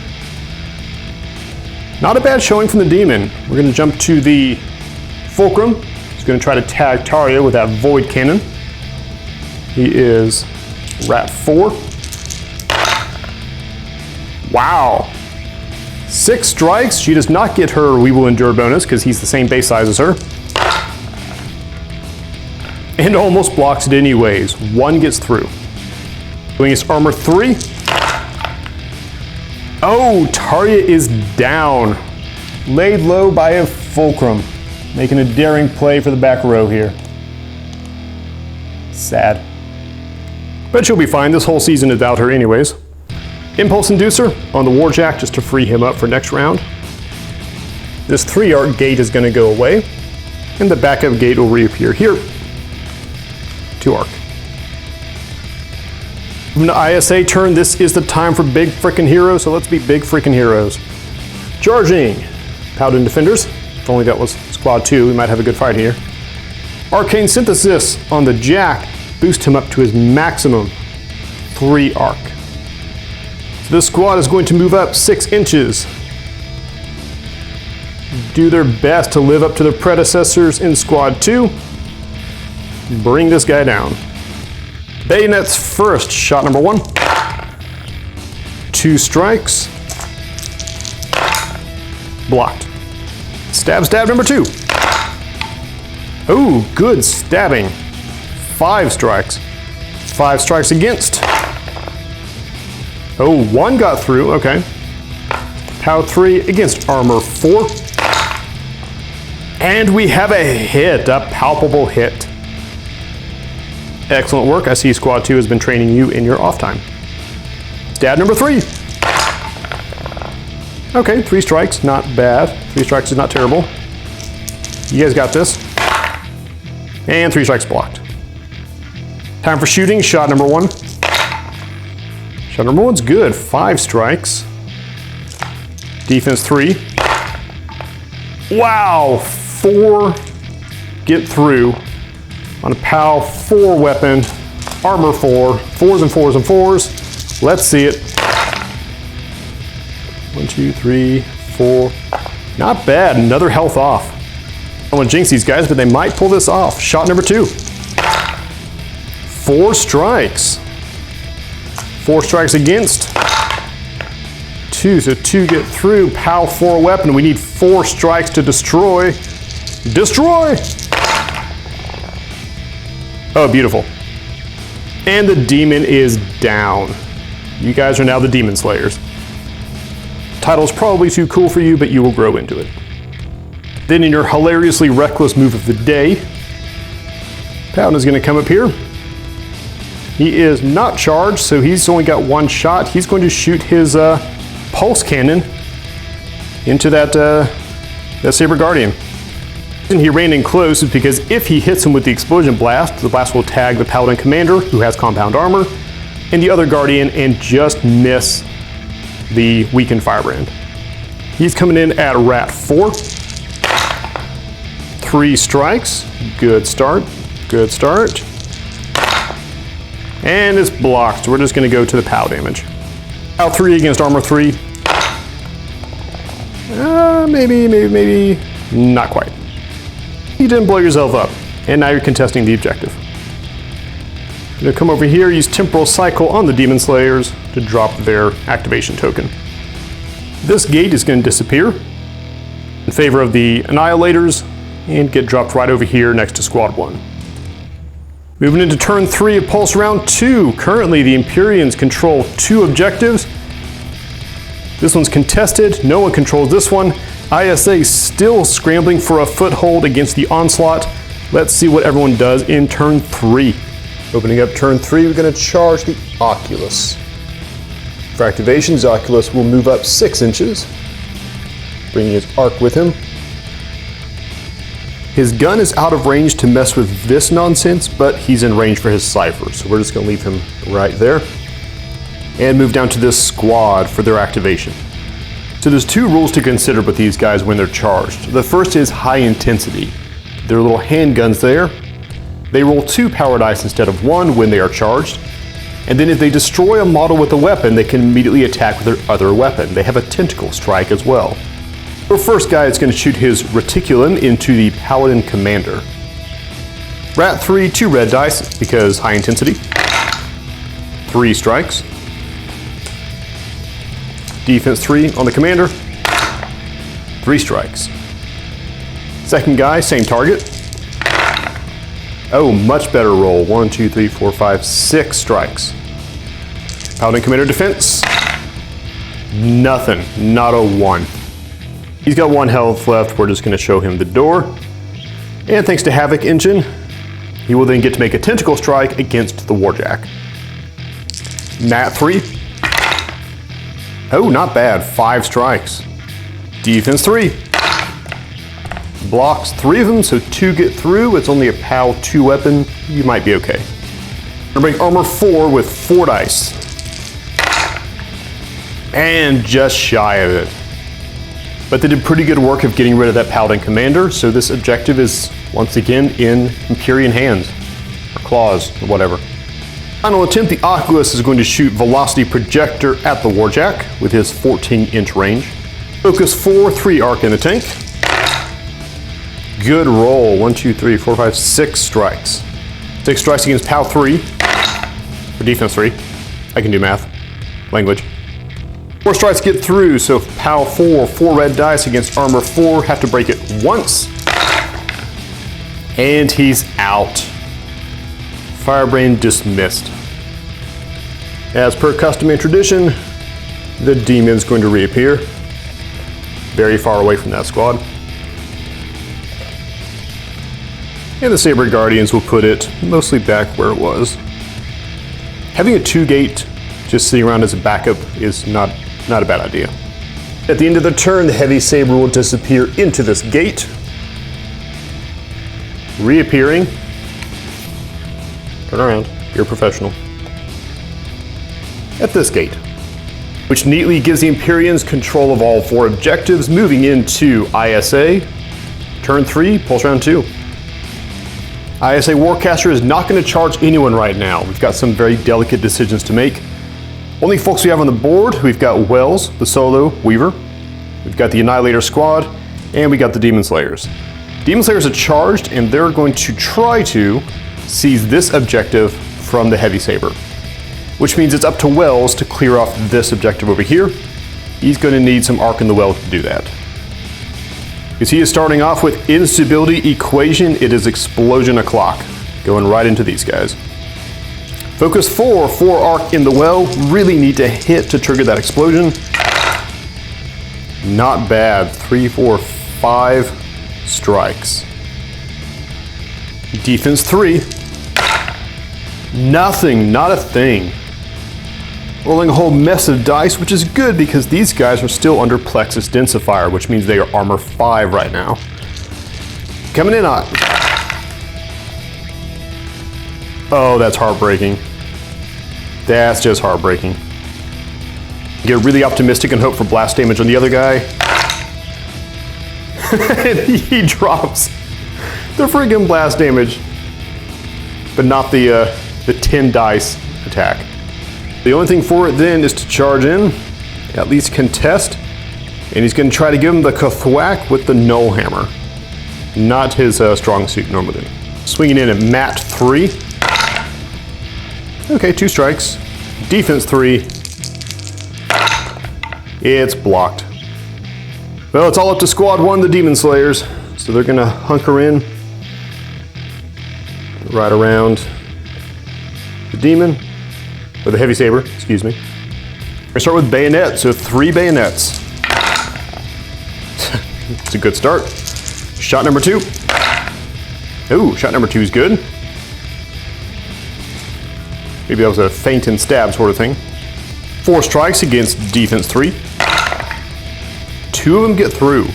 S1: Not a bad showing from the demon. We're gonna jump to the Fulcrum. He's gonna try to tag Tarja with that Void Cannon. He is Rat 4. Wow. 6 strikes. She does not get her We Will Endure bonus because he's the same base size as her. And almost blocks it anyways. 1 gets through. Doing his armor 3. Oh, Tarja is down. Laid low by a Fulcrum. Making a daring play for the back row here. Sad. But she'll be fine. This whole season is without her anyways. Impulse Inducer on the Warjack just to free him up for next round. This 3-arc gate is going to go away. And the backup gate will reappear here. 2-arc. From the ISA turn, this is the time for big frickin' heroes, so let's be big frickin' heroes. Charging! Paladin Defenders. If only that was Squad 2, we might have a good fight here. Arcane Synthesis on the Jack. Boost him up to his maximum 3-arc. So this squad is going to move up 6 inches. Do their best to live up to their predecessors in Squad 2. Bring this guy down. Bayonets first, shot number 1. 2 strikes. Blocked. Stab, stab number 2. Oh, good stabbing. 5 strikes. 5 strikes against. Oh, 1 got through, okay. Pow 3 against armor 4. And we have a hit, a palpable hit. Excellent work. I see Squad 2 has been training you in your off time. Stab number 3. Okay, 3 strikes, not bad. 3 strikes is not terrible. You guys got this. And 3 strikes blocked. Time for shooting, shot number 1. Shot number 1's good, 5 strikes. Defense 3. Wow, 4 get through. On a POW 4 weapon, armor 4, 4s and 4s and 4s. Let's see it. 1, 2, 3, 4. Not bad, another health off. I don't want to jinx these guys, but they might pull this off. Shot number 2. 4 strikes. 4 strikes against. 2, so 2 get through. POW 4 weapon. We need 4 strikes to destroy. Destroy! Oh, beautiful. And the demon is down. You guys are now the Demon Slayers. Title's probably too cool for you, but you will grow into it. Then in your hilariously reckless move of the day, Paladin is going to come up here. He is not charged, so he's only got 1 shot. He's going to shoot his pulse cannon into that Saber Guardian. And he ran in close is because if he hits him with the explosion blast, the blast will tag the Paladin Commander, who has compound armor, and the other Guardian, and just miss the weakened Firebrand. He's coming in at Rat 4. 3 strikes. Good start. Good start. And it's blocked, so we're just going to go to the POW damage. POW 3 against armor 3. Maybe. Not quite. You didn't blow yourself up, and now you're contesting the objective. You're going to come over here, use Temporal Cycle on the Demon Slayers to drop their activation token. This gate is going to disappear in favor of the Annihilators and get dropped right over here next to Squad 1. Moving into turn 3 of Pulse Round 2. Currently, the Empyreans control 2 objectives. This one's contested. No one controls this one. ISA still scrambling for a foothold against the Onslaught. Let's see what everyone does in turn 3. Opening up turn 3, we're going to charge the Oculus. For activation, the Oculus will move up 6 inches, bringing his arc with him. His gun is out of range to mess with this nonsense, but he's in range for his Cypher, so we're just going to leave him right there. And move down to this squad for their activation. So there's two rules to consider with these guys when they're charged. The first is high intensity. There are little handguns there. They roll 2 power dice instead of 1 when they are charged. And then if they destroy a model with a weapon, they can immediately attack with their other weapon. They have a tentacle strike as well. Our first guy is going to shoot his Reticulum into the Paladin Commander. Rat 3, 2 red dice because high intensity. 3 strikes. Defense 3 on the Commander. 3 strikes. Second guy, same target. Oh, much better roll. 1, 2, 3, 4, 5, 6 strikes. Paladin Commander defense. Nothing. Not a 1. He's got 1 health left. We're just going to show him the door. And thanks to Havoc Engine, he will then get to make a tentacle strike against the Warjack. Nat 3. Oh, not bad. 5 strikes. Defense 3. Blocks 3 of them, so 2 get through. It's only a POW 2 weapon. You might be okay. I'm going to bring armor 4 with 4 dice. And just shy of it. But they did pretty good work of getting rid of that Paladin Commander, so this objective is once again in Empyrean hands. Or claws, or whatever. Final attempt, the Oculus is going to shoot Velocity Projector at the Warjack with his 14-inch range. Focus 4, 3 arc in the tank. Good roll. 1, 2, 3, 4, 5, 6 strikes. 6 strikes against POW 3. For defense 3. I can do math. Language. 4 strikes get through, so POW 4, 4 red dice against armor 4, have to break it once. And he's out. Firebrain dismissed. As per custom and tradition, the demon's going to reappear. Very far away from that squad. And the Saber Guardians will put it mostly back where it was. Having a 2-gate just sitting around as a backup is not a bad idea. At the end of the turn, the Heavy Saber will disappear into this gate. Reappearing. Turn around, you're a professional. At this gate, which neatly gives the Empyreans control of all 4 objectives, moving into ISA. Turn 3, pulse round 2. ISA Warcaster is not going to charge anyone right now. We've got some very delicate decisions to make. Only folks we have on the board, we've got Wells, the Solo Weaver, we've got the Annihilator Squad, and we got the Demon Slayers. Demon Slayers are charged, and they're going to try to seize this objective from the Heavy Saber, which means it's up to Wells to clear off this objective over here. He's going to need some Arc in the Well to do that. Because he is starting off with Instability Equation, it is Explosion O'Clock, going right into these guys. Focus 4, 4 Arc in the Well, really need to hit to trigger that explosion. Not bad, 3, 4, 5 strikes. Defense 3. Nothing, not a thing. Rolling a whole mess of dice, which is good because these guys are still under Plexus Densifier, which means they are armor 5 right now. Coming in hot. Oh, that's heartbreaking. That's just heartbreaking. Get really optimistic and hope for blast damage on the other guy. And he drops the friggin' blast damage, but not the 10 dice attack. The only thing for it then is to charge in, at least contest, and he's going to try to give him the Kathwack with the Null Hammer. Not his strong suit normally. Swinging in at Mat 3. Okay, 2 strikes. Defense 3. It's blocked. Well, it's all up to Squad 1, the Demon Slayers. So they're going to hunker in right around the Demon. Or the Heavy Saber, excuse me. We're going to start with Bayonet, so 3 bayonets. It's a good start. Shot number 2. Ooh, shot number 2 is good. Maybe that was a feint and stab sort of thing. 4 strikes against defense 3. 2 of them get through.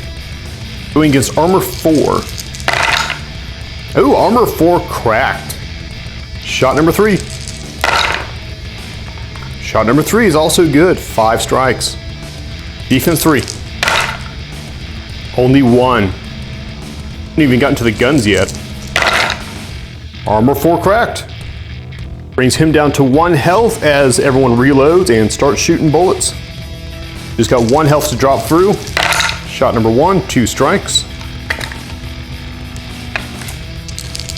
S1: Going against armor 4. Ooh, armor 4 cracked. Shot number 3. Shot number 3 is also good. 5 strikes. Defense 3. Only one. Haven't even gotten to the guns yet. Armor 4 cracked. Brings him down to 1 health as everyone reloads and starts shooting bullets. Just got 1 health to drop through. Shot number 1, 2 strikes.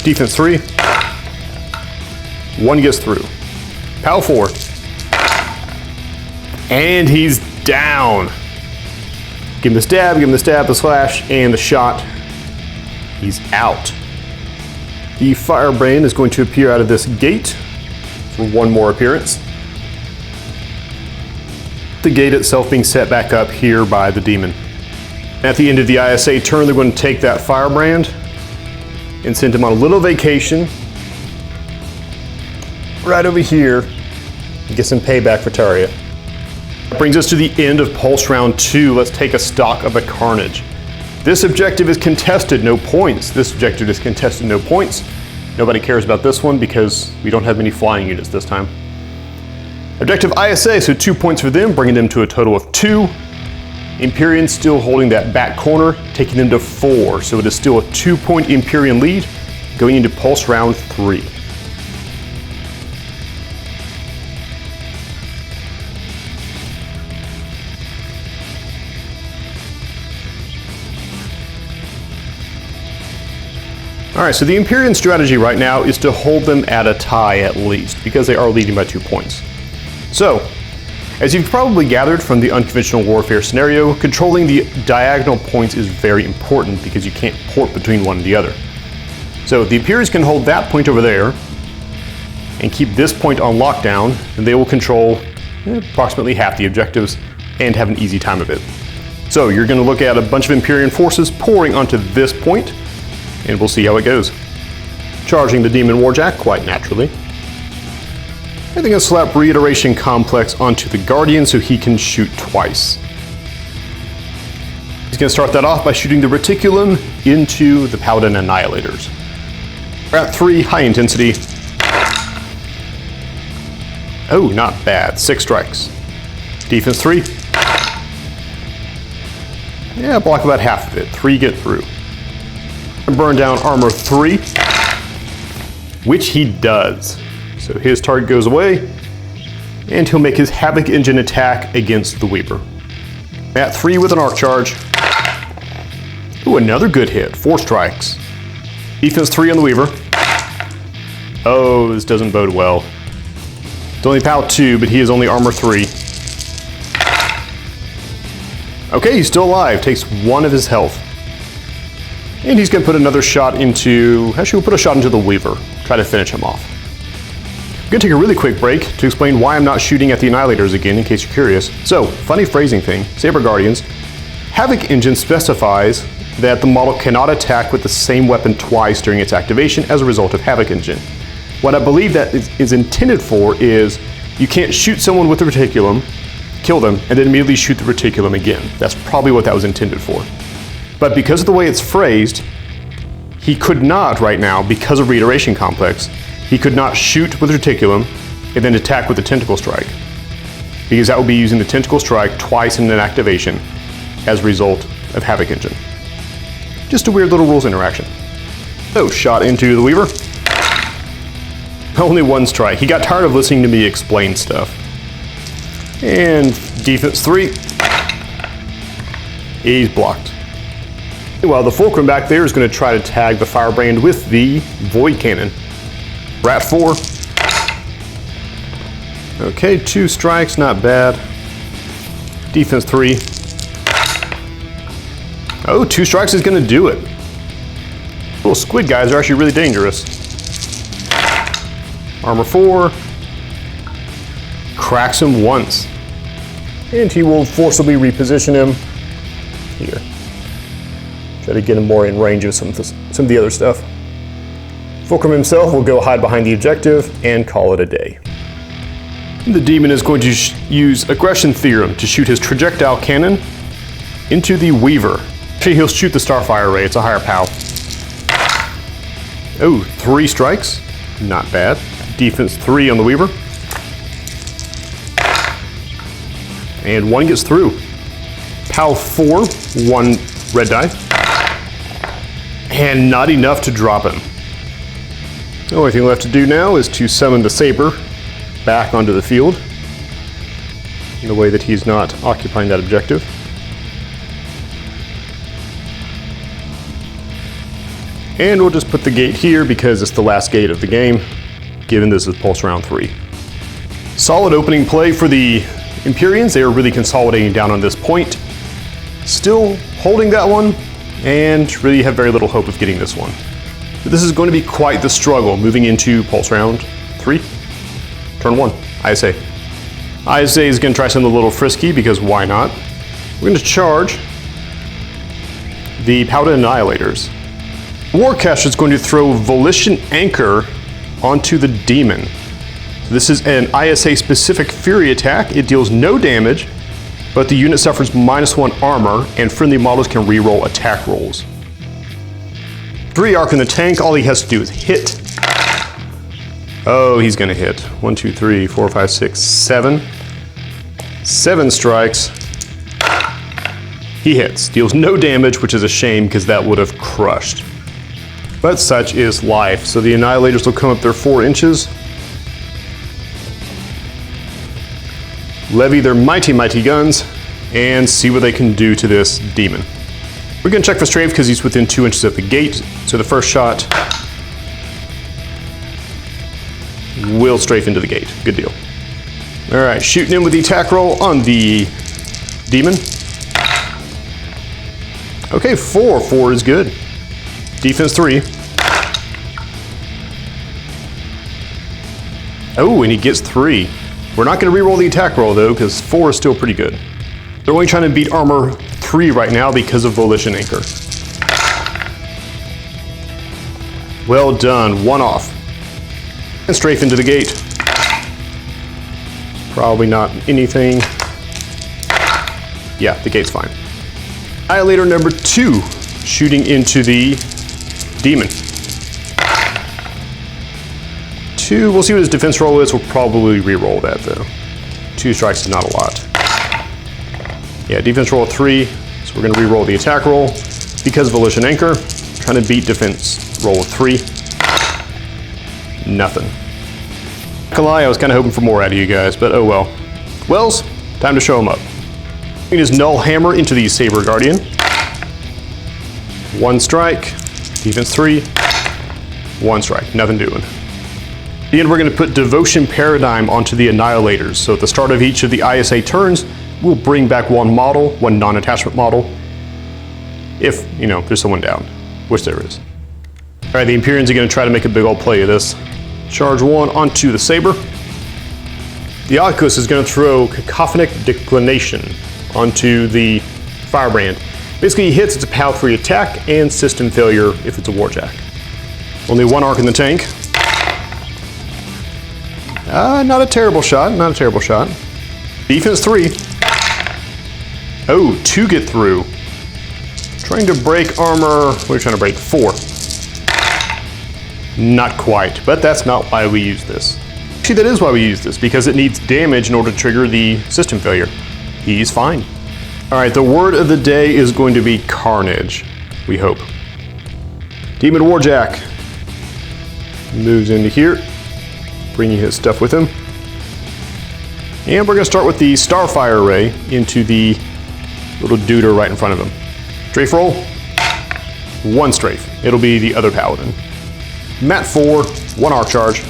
S1: Defense 3. 1 gets through. POW 4. And he's down. Give him the stab, the slash, and the shot. He's out. The firebrand is going to appear out of this gate for 1 more appearance. The gate itself being set back up here by the demon. At the end of the ISA turn, they're going to take that firebrand and send him on a little vacation right over here and get some payback for Taria. That brings us to the end of Pulse Round 2. Let's take a stock of the carnage. This objective is contested, no points. This objective is contested, no points. Nobody cares about this one because we don't have many flying units this time. Objective ISA, so 2 points for them, bringing them to a total of 2. Empyrean still holding that back corner, taking them to 4. So it is still a 2-point Empyrean lead going into Pulse Round 3. Alright, so the Empyrean strategy right now is to hold them at a tie at least, because they are leading by 2 points. So, as you've probably gathered from the unconventional warfare scenario, controlling the diagonal points is very important because you can't port between one and the other. So the Empyreans can hold that point over there and keep this point on lockdown, and they will control approximately half the objectives and have an easy time of it. So you're going to look at a bunch of Empyrean forces pouring onto this point, and we'll see how it goes. Charging the Demon Warjack quite naturally. I think I'll slap Reiteration Complex onto the Guardian so he can shoot twice. He's going to start that off by shooting the Reticulum into the Paladin Annihilators. We're at 3, high intensity. Oh, not bad. 6 strikes. Defense 3. Yeah, block about half of it. 3 get through. Burn down armor 3, which he does. So his target goes away, and he'll make his Havoc Engine attack against the Weaver. At 3 with an arc charge. Ooh, another good hit. 4 strikes. Defense 3 on the Weaver. Oh, this doesn't bode well. It's only POW 2, but he is only armor 3. Okay, he's still alive. Takes 1 of his health. And he's going to put another shot into... Actually, we'll put a shot into the Weaver. Try to finish him off. I'm going to take a really quick break to explain why I'm not shooting at the Annihilators again, in case you're curious. So, funny phrasing thing. Saber Guardians. Havoc Engine specifies that the model cannot attack with the same weapon twice during its activation as a result of Havoc Engine. What I believe that is intended for is you can't shoot someone with the Reticulum, kill them, and then immediately shoot the Reticulum again. That's probably what that was intended for. But because of the way it's phrased, he could not right now, because of Reiteration Complex, he could not shoot with Reticulum and then attack with the Tentacle Strike. Because that would be using the Tentacle Strike twice in an activation as a result of Havoc Engine. Just a weird little rules interaction. So, shot into the Weaver. Only 1 strike. He got tired of listening to me explain stuff. And defense 3. He's blocked. Well, the Fulcrum back there is going to try to tag the Firebrand with the Void Cannon. Rat 4. Okay, 2 strikes, not bad. Defense 3. Oh, 2 strikes is going to do it. Little squid guys are actually really dangerous. Armor 4. Cracks him once. And he will forcibly reposition him here. Try to get him more in range of some of the other stuff. Fulcrum himself will go hide behind the objective and call it a day. The demon is going to use Aggression Theorem to shoot his Trajectile Cannon into the Weaver. Actually, he'll shoot the Starfire Ray. It's a higher POW. Oh, 3 strikes. Not bad. Defense 3 on the Weaver. And 1 gets through. POW 4, 1 Red die. And not enough to drop him. The only thing left to do now is to summon the Saber back onto the field in a way that he's not occupying that objective. And we'll just put the gate here because it's the last gate of the game, given this is Pulse Round 3. Solid opening play for the Empyreans. They are really consolidating down on this point. Still holding that one, and really have very little hope of getting this one. But this is going to be quite the struggle moving into Pulse Round 3. Turn 1, ISA. ISA is going to try something a little frisky because why not? We're going to charge the Paladin Annihilators. Warcaster is going to throw Volition Anchor onto the Demon. So this is an ISA specific Fury attack. It deals no damage, but the unit suffers -1 armor, and friendly models can reroll attack rolls. 3 Arc in the tank, all he has to do is hit. Oh, he's gonna hit. 1, 2, 3, 4, 5, 6, 7. 7 strikes. He hits, deals no damage, which is a shame because that would have crushed. But such is life. So the Annihilators will come up their 4 inches. Levy their mighty, mighty guns and see what they can do to this demon. We're gonna check for strafe because he's within 2 inches of the gate. So the first shot will strafe into the gate. Good deal. All right, shooting in with the attack roll on the demon. Okay, 4. 4 is good. Defense 3. Oh, and he gets 3. We're not going to reroll the attack roll though, because 4 is still pretty good. They're only trying to beat armor 3 right now because of Volition Anchor. Well done, 1 off. And strafe into the gate. Probably not anything. Yeah, the gate's fine. Annihilator number 2, shooting into the demon. 2, we'll see what his defense roll is. We'll probably re-roll that though. 2 strikes is not a lot. Yeah, defense roll 3, so we're gonna re-roll the attack roll. Because of Volition Anchor, trying to beat defense roll 3. Nothing. Not gonna lie, I was kinda hoping for more out of you guys, but oh well. Wells, time to show him up. His Null Hammer into the Saber Guardian. 1 strike, defense 3, 1 strike, nothing doing. Then we're going to put Devotion Paradigm onto the Annihilators. So at the start of each of the ISA turns, we'll bring back 1 model, 1 non-attachment model, if, you know, there's someone down, which there is. All right, the Empyreans are going to try to make a big old play of this. Charge 1 onto the Saber. The Oculus is going to throw Cacophonic Declination onto the Firebrand. Basically, he hits, it's a POW 3 attack, and system failure if it's a Warjack. Only 1 arc in the tank. Not a terrible shot, not a terrible shot. Defense 3. Oh, 2 get through. Trying to break armor, what are you trying to break? 4. Not quite, but that's not why we use this. Actually, that is why we use this, because it needs damage in order to trigger the system failure. He's fine. All right, the word of the day is going to be carnage, we hope. Demon Warjack moves into here, bringing his stuff with him. And we're gonna start with the Starfire Ray into the little duder right in front of him. Strafe roll, 1 strafe. It'll be the other Paladin. Mat 4, 1 arc charge.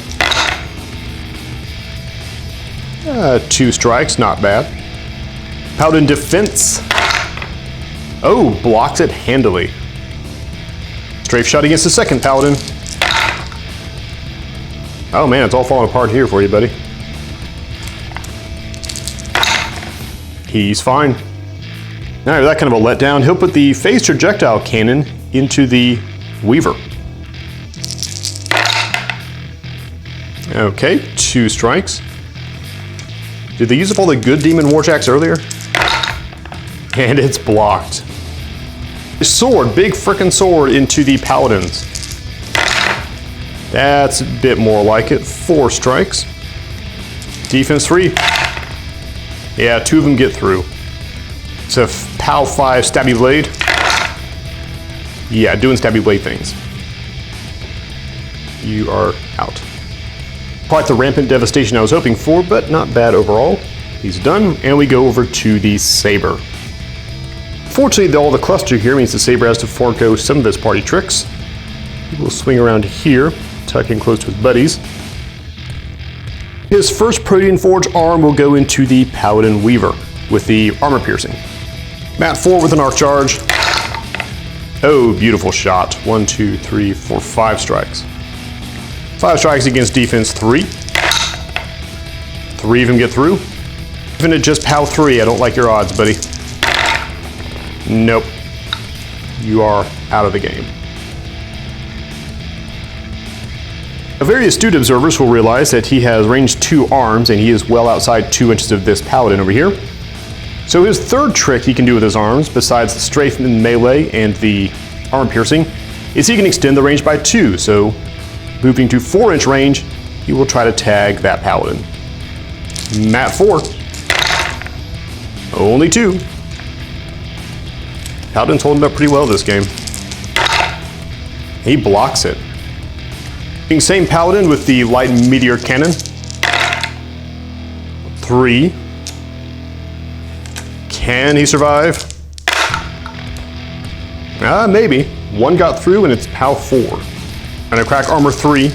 S1: 2 strikes, not bad. Paladin defense. Oh, blocks it handily. Strafe shot against the second Paladin. Oh man, it's all falling apart here for you, buddy. He's fine. Now, that kind of a letdown. He'll put the phased projectile cannon into the Weaver. Okay, 2 strikes. Did they use up all the good Demon Warjacks earlier? And it's blocked. Sword, big frickin' sword into the Paladins. That's a bit more like it. 4 strikes. Defense 3. Yeah, 2 of them get through. It's a POW 5 Stabby Blade. Yeah, doing stabby blade things. You are out. Quite the rampant devastation I was hoping for, but not bad overall. He's done, and we go over to the Saber. Fortunately, all the cluster here means the Saber has to forego some of his party tricks. He will swing around here, tuck in close to his buddies. His first Protean Forge arm will go into the Paladin Weaver with the armor piercing. Mat 4 with an arc charge. Oh, beautiful shot. 1, 2, 3, 4, 5 strikes. 5 strikes against defense 3. 3 of them get through. Even at just POW 3, I don't like your odds, buddy. Nope. You are out of the game. Very astute observers will realize that he has ranged 2 arms and he is well outside 2 inches of this Paladin over here. So his third trick he can do with his arms, besides the strafe and melee and the armor piercing, is he can extend the range by 2. So moving to 4-inch range, he will try to tag that Paladin. Mat 4. Only 2. Paladin's holding up pretty well this game. He blocks it. Same Paladin with the light meteor cannon. 3. Can he survive? Maybe. 1 got through and it's POW 4. And I crack armor 3.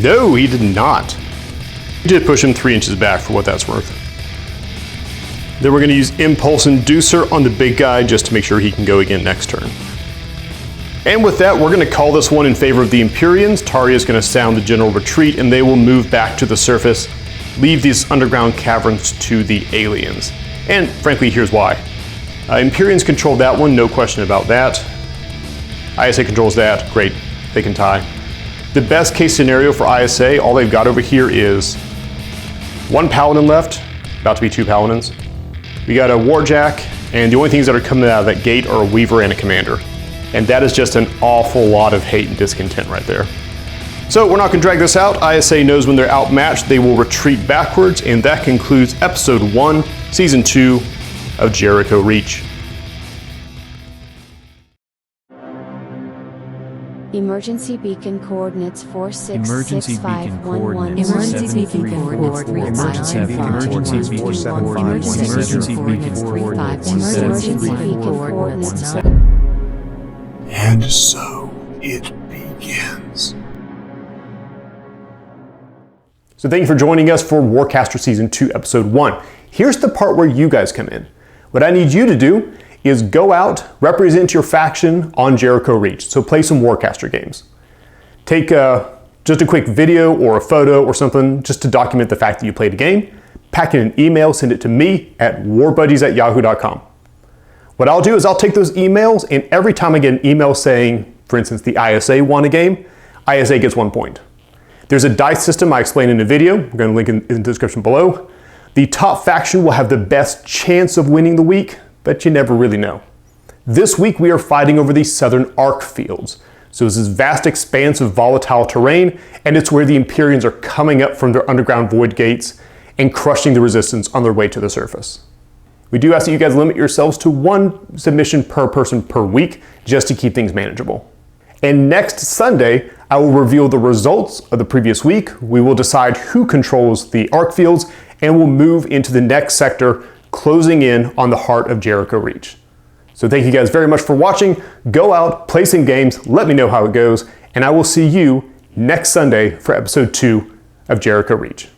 S1: No, he did not. He did push him 3 inches back for what that's worth. Then we're going to use Impulse Inducer on the big guy just to make sure he can go again next turn. And with that, we're going to call this one in favor of the Empyreans. Taria is going to sound the general retreat and they will move back to the surface, leave these underground caverns to the aliens. And frankly, here's why. Empyreans control that one, no question about that. ISA controls that, great, they can tie. The best case scenario for ISA, all they've got over here is 1 Paladin left, about to be 2 Paladins. We got a Warjack, and the only things that are coming out of that gate are a Weaver and a Commander. And that is just an awful lot of hate and discontent right there. So we're not going to drag this out. ISA knows when they're outmatched, they will retreat backwards, and that concludes Episode 1, Season 2 of Jericho Reach.
S3: Emergency beacon coordinates 466511.
S4: Emergency beacon coordinates
S3: 3517.
S5: And so it begins.
S1: So thank you for joining us for Warcaster Season 2, Episode 1. Here's the part where you guys come in. What I need you to do is go out, represent your faction on Jericho Reach. So play some Warcaster games. Take just a quick video or a photo or something just to document the fact that you played a game. Pack in an email, send it to me at warbuddies@yahoo.com. What I'll do is I'll take those emails, and every time I get an email saying, for instance, the ISA won a game, ISA gets 1 point. There's a dice system I explained in a video. We're going to link in the description below. The top faction will have the best chance of winning the week, but you never really know. This week we are fighting over the southern arc fields. So it's this vast expanse of volatile terrain, and it's where the Empyreans are coming up from their underground void gates and crushing the resistance on their way to the surface. We do ask that you guys limit yourselves to 1 submission per person per week, just to keep things manageable. And next Sunday, I will reveal the results of the previous week. We will decide who controls the arc fields, and we'll move into the next sector, closing in on the heart of Jericho Reach. So thank you guys very much for watching. Go out, play some games, let me know how it goes, and I will see you next Sunday for Episode 2 of Jericho Reach.